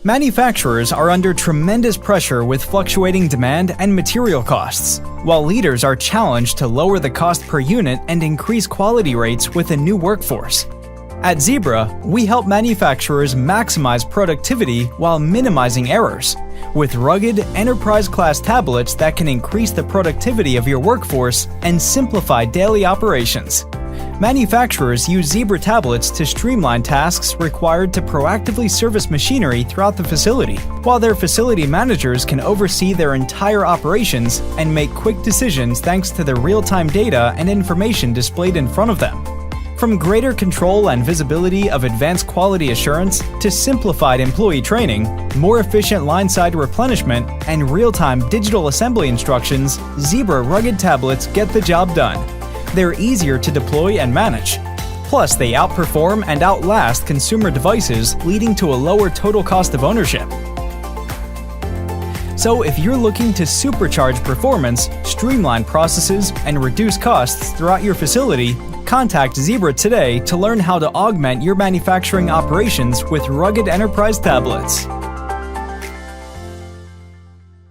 Manufacturers are under tremendous pressure with fluctuating demand and material costs, while leaders are challenged to lower the cost per unit and increase quality rates with a new workforce. At Zebra, we help manufacturers maximize productivity while minimizing errors, with rugged, enterprise-class tablets that can increase the productivity of your workforce and simplify daily operations. Manufacturers use Zebra tablets to streamline tasks required to proactively service machinery throughout the facility, while their facility managers can oversee their entire operations and make quick decisions thanks to the real-time data and information displayed in front of them. From greater control and visibility of advanced quality assurance to simplified employee training, more efficient line-side replenishment, and real-time digital assembly instructions, Zebra rugged tablets get the job done. They're easier to deploy and manage. Plus, they outperform and outlast consumer devices, leading to a lower total cost of ownership. So if you're looking to supercharge performance, streamline processes, and reduce costs throughout your facility, contact Zebra today to learn how to augment your manufacturing operations with rugged enterprise tablets.